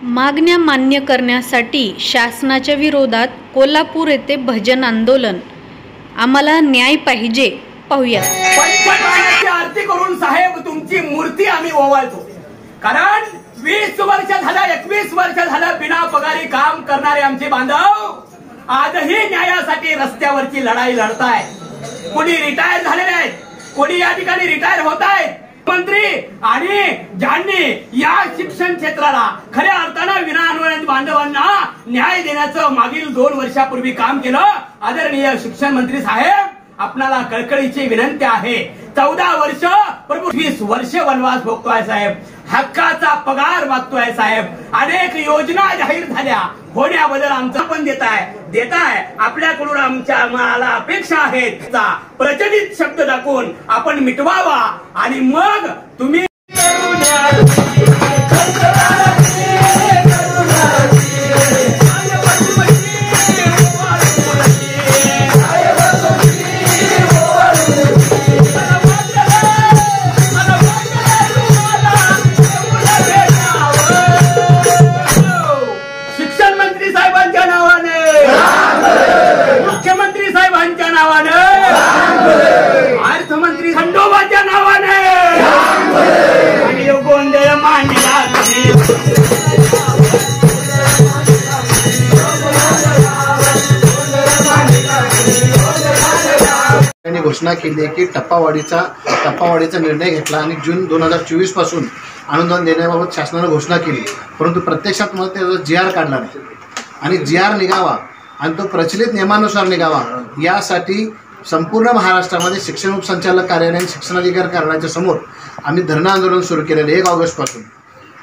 मागण्या मान्य करण्यासाठी शासनाच्या विरोधात कोल्हापूर येथे भजन आंदोलन। आम्हाला न्याय पाहिजे। पाहूया। पंचमाळ्याची आरती करून साहेब तुमची मूर्ती आम्ही ओवाळतो, कारण 20 वर्ष झालं 21 वर्ष झालं बिना पगारी काम करणारे आमचे बांधव आजही न्यायासाठी रस्त्यावरची लढाई लढताय। कोणी रिटायर झालेले आहेत, कोणी या ठिकाणी रिटायर होत आहेत। मंत्री आणि ज्यांनी या शिक्षण क्षेत्राला खऱ्या अर्थानं विनाअनुदानित बांधवांना न्याय देण्याचं मागील 2 वर्षापूर्वी काम केलं, आदरणीय शिक्षण मंत्री साहेब आपणाला कळकळीची विनंती आहे। 14 वर्ष प्रभू 20 वर्ष वनवास भोगतोय साहेब, हक्काचा पगार मागतोय साहेब, अनेक योजना जाहीर झाल्या होण्याबद्दल आमचा पण देताय आपल्याकडून आम्हाला अपेक्षा आहेत। प्रचलित शब्द दाखवून आपण मिटवावा आणि मग तुम्ही मुख्यमंत्री साहेबांच्या नावाने, अर्थमंत्री खंडोबाच्या नावाने आणि गोंधळ मांडला त्यांनी घोषणा केली की टप्पावाढीचा निर्णय घेतला आणि जून 2024 पासून अनुदान देण्याबाबत शासनाने घोषणा केली, परंतु प्रत्यक्षात मग त्याचा GR काढला नाही आणि GR निघावा आणि तो प्रचलित नियमानुसार निघावा यासाठी संपूर्ण महाराष्ट्रामध्ये शिक्षण उपसंचालक कार्यालय आणि शिक्षणाधिकारी कार्यालयाच्या समोर आम्ही धरणं आंदोलन सुरू केलेलं 1 ऑगस्टपासून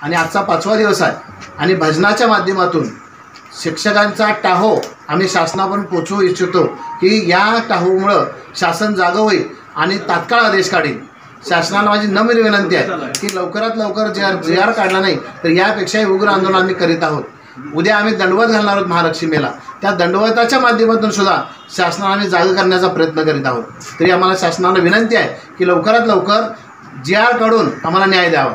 आणि आजचा 5वा दिवस आहे। आणि भजनाच्या माध्यमातून शिक्षकांचा टाहो आम्ही शासनापर्यंत पोहोचवू इच्छितो की या टाहोमुळं शासन जागं होईल आणि तात्काळ आदेश काढेल। शासनाला माझी नम्र विनंती आहे की लवकरात लवकर GR काढला नाही तर यापेक्षाही उग्र आंदोलन आम्ही करीत आहोत। उद्या आम्ही दंडवत घालणार आहोत महालक्ष्मीला, त्या दंडवताच्या माध्यमातून सुद्धा शासनाला आम्ही जागं करण्याचा प्रयत्न करीत आहोत। तरी आम्हाला शासनाला विनंती आहे की लवकरात लवकर GR काढून आम्हाला न्याय द्यावा।